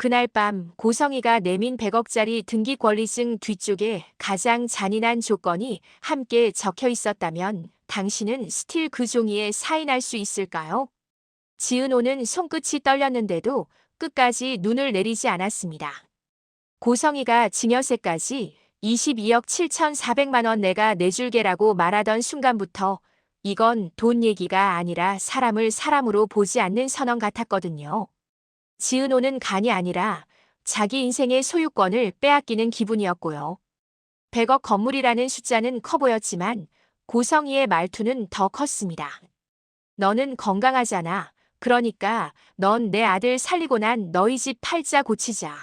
그날 밤 고성이가 내민 100억짜리 등기권리증 뒤쪽에 가장 잔인한 조건이 함께 적혀 있었다면 당신은 스틸 그 종이에 사인할 수 있을까요? 지은호는 손끝이 떨렸는데도 끝까지 눈을 내리지 않았습니다. 고성이가 증여세까지 22억 7,400만 원 내가 내줄게라고 말하던 순간부터 이건 돈 얘기가 아니라 사람을 사람으로 보지 않는 선언 같았거든요. 지은호는 간이 아니라 자기 인생의 소유권을 빼앗기는 기분이었고요. 100억 건물이라는 숫자는 커 보였지만 고성이의 말투는 더 컸습니다. 너는 건강하잖아. 그러니까 넌 내 아들 살리고 난 너희 집 팔자 고치자.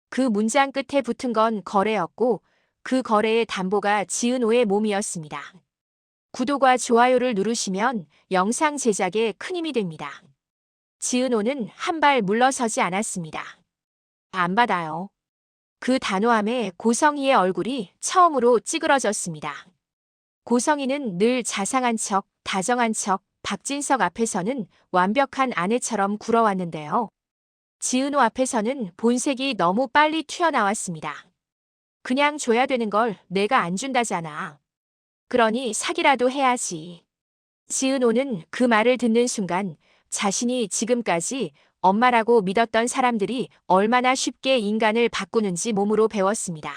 그 문장 끝에 붙은 건 거래였고 그 거래의 담보가 지은호의 몸이었습니다. 구독과 좋아요를 누르시면 영상 제작에 큰 힘이 됩니다. 지은호는 한 발 물러서지 않았습니다. 안 받아요. 그 단호함에 고성이의 얼굴이 처음으로 찌그러졌습니다. 고성이는 늘 자상한 척, 다정한 척, 박진석 앞에서는 완벽한 아내처럼 굴어왔는데요. 지은호 앞에서는 본색이 너무 빨리 튀어나왔습니다. 그냥 줘야 되는 걸 내가 안 준다잖아. 그러니 사기라도 해야지. 지은호는 그 말을 듣는 순간 자신이 지금까지 엄마라고 믿었던 사람들이 얼마나 쉽게 인간을 바꾸는지 몸으로 배웠습니다.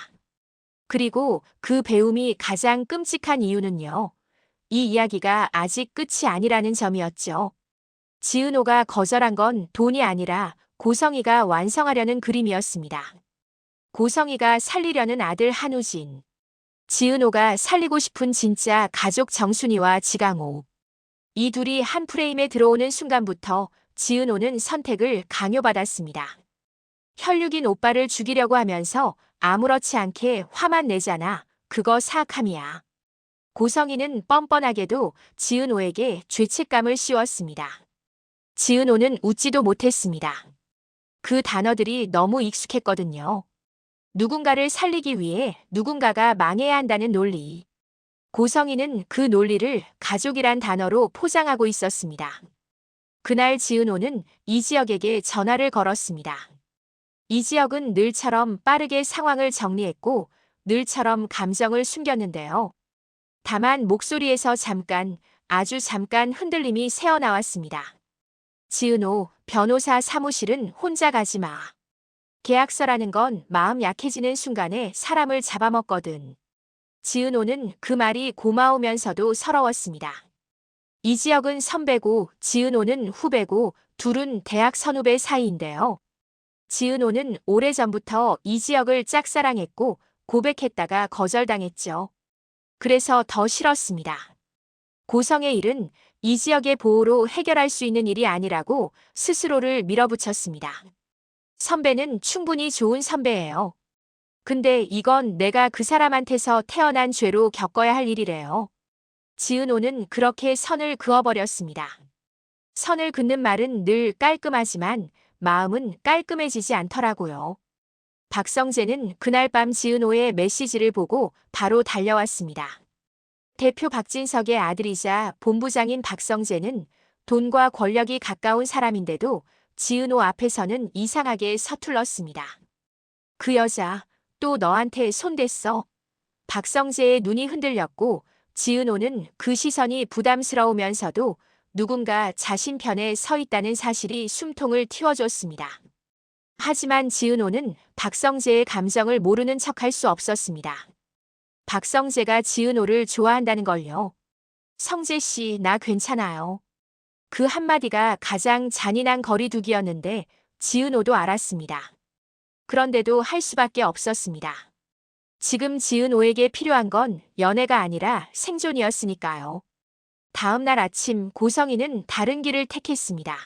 그리고 그 배움이 가장 끔찍한 이유는요. 이 이야기가 아직 끝이 아니라는 점이었죠. 지은호가 거절한 건 돈이 아니라 고성이가 완성하려는 그림이었습니다. 고성이가 살리려는 아들 한우진. 지은호가 살리고 싶은 진짜 가족 정순이와 지강호. 이 둘이 한 프레임에 들어오는 순간부터 지은호는 선택을 강요받았습니다. 혈육인 오빠를 죽이려고 하면서 아무렇지 않게 화만 내잖아. 그거 사악함이야. 고성이는 뻔뻔하게도 지은호에게 죄책감을 씌웠습니다. 지은호는 웃지도 못했습니다. 그 단어들이 너무 익숙했거든요. 누군가를 살리기 위해 누군가가 망해야 한다는 논리. 고성이는 그 논리를 가족이란 단어로 포장하고 있었습니다. 그날 지은호는 이지혁에게 전화를 걸었습니다. 이지혁은 늘처럼 빠르게 상황을 정리했고 늘처럼 감정을 숨겼는데요. 다만 목소리에서 잠깐, 아주 잠깐 흔들림이 새어나왔습니다. 지은호, 변호사 사무실은 혼자 가지 마. 계약서라는 건 마음 약해지는 순간에 사람을 잡아먹거든. 지은호는 그 말이 고마우면서도 서러웠습니다. 이지혁은 선배고 지은호는 후배고 둘은 대학 선후배 사이인데요. 지은호는 오래전부터 이지혁을 짝사랑했고 고백했다가 거절당했죠. 그래서 더 싫었습니다. 고성의 일은 이지혁의 보호로 해결할 수 있는 일이 아니라고 스스로를 밀어붙였습니다. 선배는 충분히 좋은 선배예요. 근데 이건 내가 그 사람한테서 태어난 죄로 겪어야 할 일이래요. 지은호는 그렇게 선을 그어버렸습니다. 선을 긋는 말은 늘 깔끔하지만 마음은 깔끔해지지 않더라고요. 박성재는 그날 밤 지은호의 메시지를 보고 바로 달려왔습니다. 대표 박진석의 아들이자 본부장인 박성재는 돈과 권력이 가까운 사람인데도 지은호 앞에서는 이상하게 서툴렀습니다. 그 여자 또 너한테 손댔어. 박성재의 눈이 흔들렸고 지은호는 그 시선이 부담스러우면서도 누군가 자신 편에 서 있다는 사실이 숨통을 틔워줬습니다. 하지만 지은호는 박성재의 감정을 모르는 척할 수 없었습니다. 박성재가 지은호를 좋아한다는 걸요. 성재 씨, 나 괜찮아요. 그 한마디가 가장 잔인한 거리두기였는데 지은호도 알았습니다. 그런데도 할 수밖에 없었습니다. 지금 지은호에게 필요한 건 연애가 아니라 생존이었으니까요. 다음 날 아침 고성이는 다른 길을 택했습니다.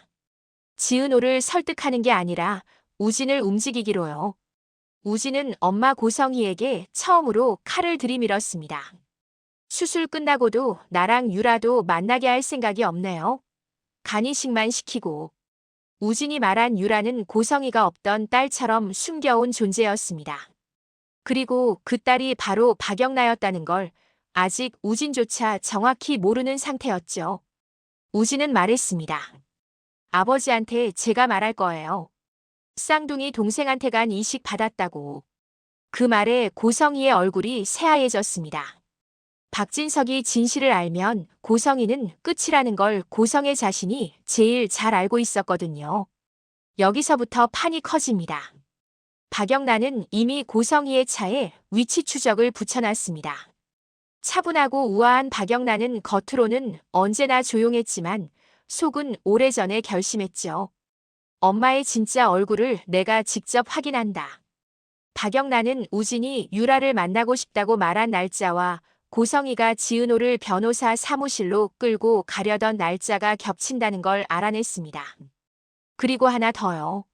지은호를 설득하는 게 아니라 우진을 움직이기로요. 우진은 엄마 고성이에게 처음으로 칼을 들이밀었습니다. 수술 끝나고도 나랑 유라도 만나게 할 생각이 없네요. 간이식만 시키고. 우진이 말한 유라는 고성이가 없던 딸처럼 숨겨온 존재였습니다. 그리고 그 딸이 바로 박영나였다는 걸 아직 우진조차 정확히 모르는 상태였죠. 우진은 말했습니다. 아버지한테 제가 말할 거예요. 쌍둥이 동생한테 간 이식 받았다고. 그 말에 고성희의 얼굴이 새하얘졌습니다. 박진석이 진실을 알면 고성희는 끝이라는 걸 고성의 자신이 제일 잘 알고 있었거든요. 여기서부터 판이 커집니다. 박영란은 이미 고성희의 차에 위치 추적을 붙여놨습니다. 차분하고 우아한 박영란은 겉으로는 언제나 조용했지만 속은 오래전에 결심했죠. 엄마의 진짜 얼굴을 내가 직접 확인한다. 박영란은 우진이 유라를 만나고 싶다고 말한 날짜와 고성희가 지은호를 변호사 사무실로 끌고 가려던 날짜가 겹친다는 걸 알아냈습니다. 그리고 하나 더요.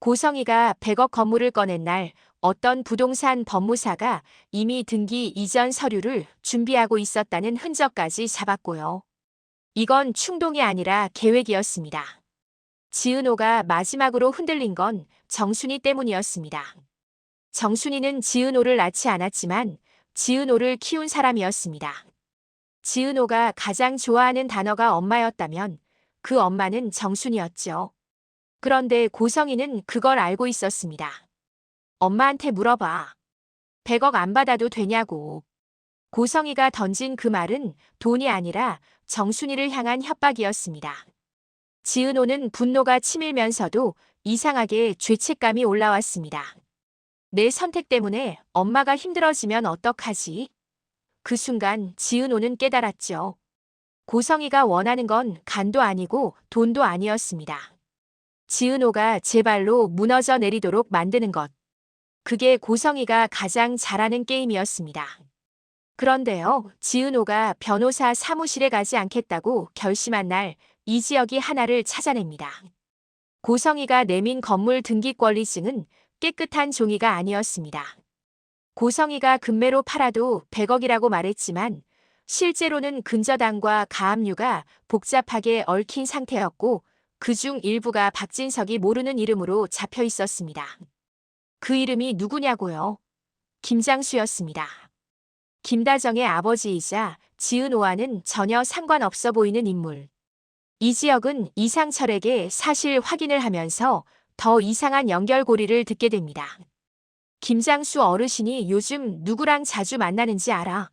고성희가 100억 건물을 꺼낸 날 어떤 부동산 법무사가 이미 등기 이전 서류를 준비하고 있었다는 흔적까지 잡았고요. 이건 충동이 아니라 계획이었습니다. 지은호가 마지막으로 흔들린 건 정순이 때문이었습니다. 정순이는 지은호를 낳지 않았지만 지은호를 키운 사람이었습니다. 지은호가 가장 좋아하는 단어가 엄마였다면 그 엄마는 정순이었죠. 그런데 고성희는 그걸 알고 있었습니다. 엄마한테 물어봐. 100억 안 받아도 되냐고. 고성희가 던진 그 말은 돈이 아니라 정순이를 향한 협박이었습니다. 지은호는 분노가 치밀면서도 이상하게 죄책감이 올라왔습니다. 내 선택 때문에 엄마가 힘들어지면 어떡하지? 그 순간 지은호는 깨달았죠. 고성희가 원하는 건 간도 아니고 돈도 아니었습니다. 지은호가 제 발로 무너져 내리도록 만드는 것. 그게 고성희가 가장 잘하는 게임이었습니다. 그런데요, 지은호가 변호사 사무실에 가지 않겠다고 결심한 날 이지혁이 하나를 찾아냅니다. 고성희가 내민 건물 등기권리증은 깨끗한 종이가 아니었습니다. 고성희가 금매로 팔아도 100억이라고 말했지만 실제로는 근저당과 가압류가 복잡하게 얽힌 상태였고 그중 일부가 박진석이 모르는 이름으로 잡혀 있었습니다. 그 이름이 누구냐고요? 김장수였습니다. 김다정의 아버지이자 지은호와는 전혀 상관없어 보이는 인물. 이지혁은 이상철에게 사실 확인을 하면서 더 이상한 연결고리를 듣게 됩니다. 김장수 어르신이 요즘 누구랑 자주 만나는지 알아?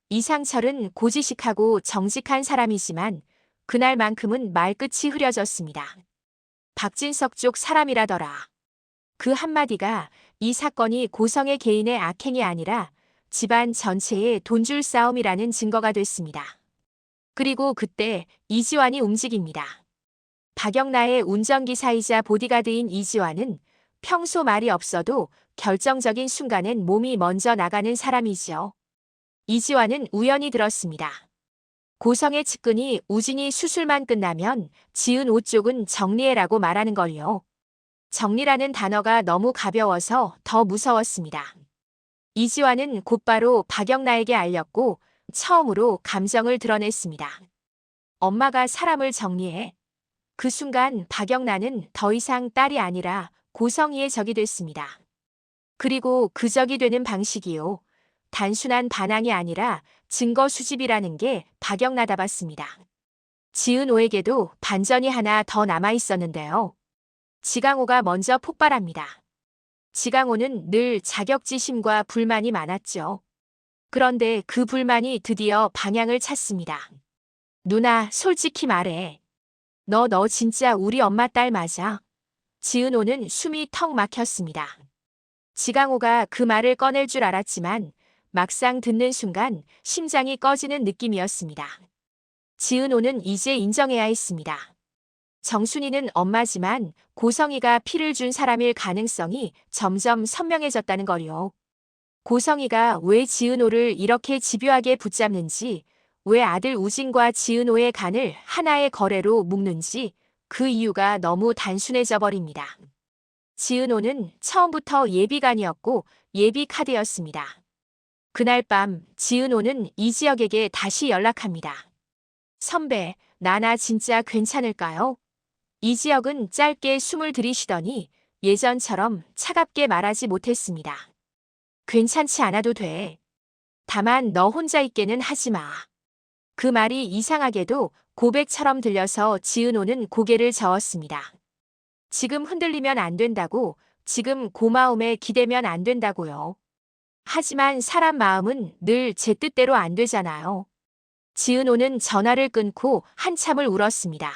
이상철은 고지식하고 정직한 사람이지만 그날만큼은 말끝이 흐려졌습니다. 박진석 쪽 사람이라더라. 그 한마디가 이 사건이 고성의 개인의 악행이 아니라 집안 전체의 돈줄 싸움이라는 증거가 됐습니다. 그리고 그때 이지환이 움직입니다. 박영나의 운전기사이자 보디가드인 이지환은 평소 말이 없어도 결정적인 순간엔 몸이 먼저 나가는 사람이지요. 이지환은 우연히 들었습니다. 고성의 측근이 우진이 수술만 끝나면 지은 옷 쪽은 정리해라고 말하는 걸요. 정리라는 단어가 너무 가벼워서 더 무서웠습니다. 이지환은 곧바로 박영나에게 알렸고 처음으로 감정을 드러냈습니다. 엄마가 사람을 정리해. 그 순간 박영란은 더 이상 딸이 아니라 고성희의 적이 됐습니다. 그리고 그 적이 되는 방식이요. 단순한 반항이 아니라 증거 수집이라는 게 박영나다 봤습니다. 지은호에게도 반전이 하나 더 남아 있었는데요. 지강호가 먼저 폭발합니다. 지강호는 늘 자격지심과 불만이 많았죠. 그런데 그 불만이 드디어 방향을 찾습니다. 누나, 솔직히 말해. 너 진짜 우리 엄마 딸 맞아? 지은호는 숨이 턱 막혔습니다. 지강호가 그 말을 꺼낼 줄 알았지만 막상 듣는 순간 심장이 꺼지는 느낌이었습니다. 지은호는 이제 인정해야 했습니다. 정순이는 엄마지만 고성희가 피를 준 사람일 가능성이 점점 선명해졌다는 거요. 고성희가 왜 지은호를 이렇게 집요하게 붙잡는지, 왜 아들 우진과 지은호의 간을 하나의 거래로 묶는지 그 이유가 너무 단순해져 버립니다. 지은호는 처음부터 예비간이었고 예비카드였습니다. 그날 밤 지은호는 이지혁에게 다시 연락합니다. 선배, 나나 진짜 괜찮을까요? 이지혁은 짧게 숨을 들이쉬더니 예전처럼 차갑게 말하지 못했습니다. 괜찮지 않아도 돼. 다만 너 혼자 있게는 하지 마. 그 말이 이상하게도 고백처럼 들려서 지은호는 고개를 저었습니다. 지금 흔들리면 안 된다고, 지금 고마움에 기대면 안 된다고요. 하지만 사람 마음은 늘 제 뜻대로 안 되잖아요. 지은호는 전화를 끊고 한참을 울었습니다.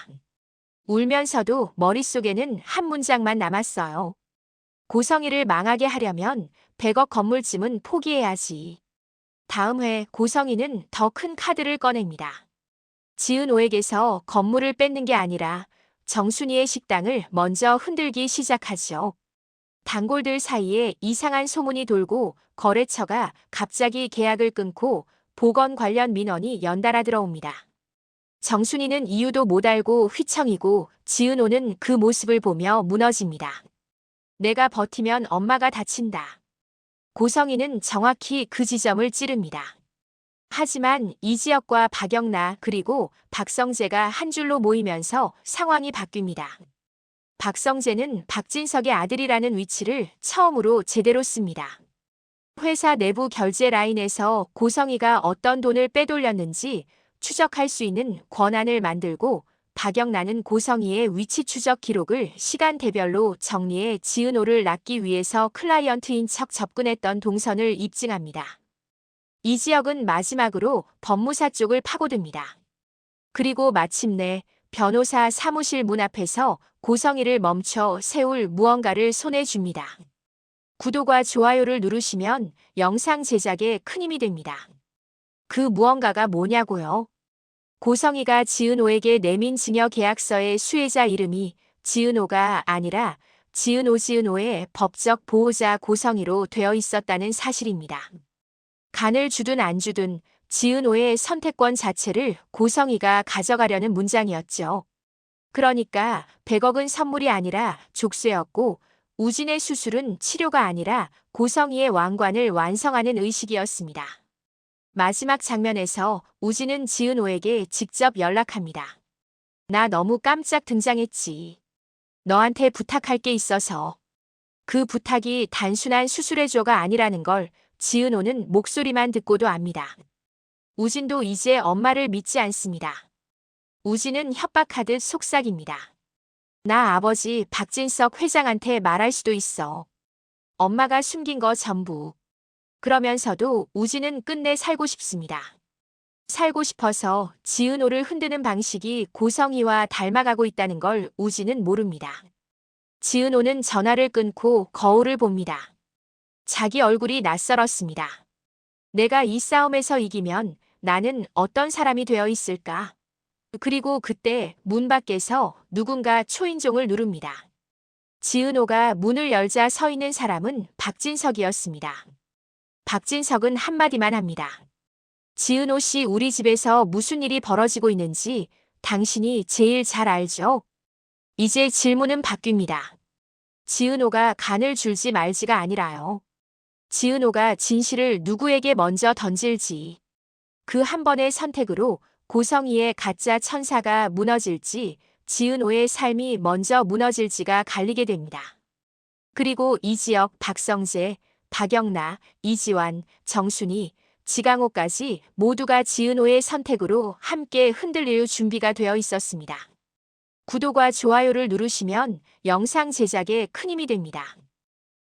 울면서도 머릿속에는 한 문장만 남았어요. 고성이를 망하게 하려면 100억 건물쯤은 포기해야지. 다음 회 고성이는 더 큰 카드를 꺼냅니다. 지은호에게서 건물을 뺏는 게 아니라 정순이의 식당을 먼저 흔들기 시작하죠. 단골들 사이에 이상한 소문이 돌고 거래처가 갑자기 계약을 끊고 보건 관련 민원이 연달아 들어옵니다. 정순이는 이유도 못 알고 휘청이고 지은호는 그 모습을 보며 무너집니다. 내가 버티면 엄마가 다친다. 고성이는 정확히 그 지점을 찌릅니다. 하지만 이지혁과 박영나 그리고 박성재가 한 줄로 모이면서 상황이 바뀝니다. 박성재는 박진석의 아들이라는 위치를 처음으로 제대로 씁니다. 회사 내부 결제 라인에서 고성이가 어떤 돈을 빼돌렸는지 추적할 수 있는 권한을 만들고 박영나는 고성이의 위치 추적 기록을 시간대별로 정리해 지은호를 낚기 위해서 클라이언트인 척 접근했던 동선을 입증합니다. 이지혁은 마지막으로 법무사 쪽을 파고듭니다. 그리고 마침내 변호사 사무실 문 앞에서 고성이를 멈춰 세울 무언가를 손에 줍니다. 구독과 좋아요를 누르시면 영상 제작에 큰 힘이 됩니다. 그 무언가가 뭐냐고요? 고성이가 지은호에게 내민 증여 계약서의 수혜자 이름이 지은호가 아니라 지은호의 법적 보호자 고성이로 되어 있었다는 사실입니다. 간을 주든 안 주든 지은호의 선택권 자체를 고성이가 가져가려는 문장이었죠. 그러니까 100억은 선물이 아니라 족쇄였고 우진의 수술은 치료가 아니라 고성이의 왕관을 완성하는 의식이었습니다. 마지막 장면에서 우진은 지은호에게 직접 연락합니다. 나 너무 깜짝 등장했지. 너한테 부탁할 게 있어서. 그 부탁이 단순한 수술해줘가 아니라는 걸 지은호는 목소리만 듣고도 압니다. 우진도 이제 엄마를 믿지 않습니다. 우진은 협박하듯 속삭입니다. 나 아버지 박진석 회장한테 말할 수도 있어. 엄마가 숨긴 거 전부. 그러면서도 우진은 끝내 살고 싶습니다. 살고 싶어서 지은호를 흔드는 방식이 고성이와 닮아가고 있다는 걸 우진은 모릅니다. 지은호는 전화를 끊고 거울을 봅니다. 자기 얼굴이 낯설었습니다. 내가 이 싸움에서 이기면 나는 어떤 사람이 되어 있을까? 그리고 그때 문 밖에서 누군가 초인종을 누릅니다. 지은호가 문을 열자 서 있는 사람은 박진석이었습니다. 박진석은 한마디만 합니다. 지은호 씨, 우리 집에서 무슨 일이 벌어지고 있는지 당신이 제일 잘 알죠? 이제 질문은 바뀝니다. 지은호가 간을 줄지 말지가 아니라요. 지은호가 진실을 누구에게 먼저 던질지. 그 한 번의 선택으로 고성이의 가짜 천사가 무너질지 지은호의 삶이 먼저 무너질지가 갈리게 됩니다. 그리고 이지혁, 박성재, 박영나, 이지환, 정순이, 지강호까지 모두가 지은호의 선택으로 함께 흔들릴 준비가 되어 있었습니다. 구독과 좋아요를 누르시면 영상 제작에 큰 힘이 됩니다.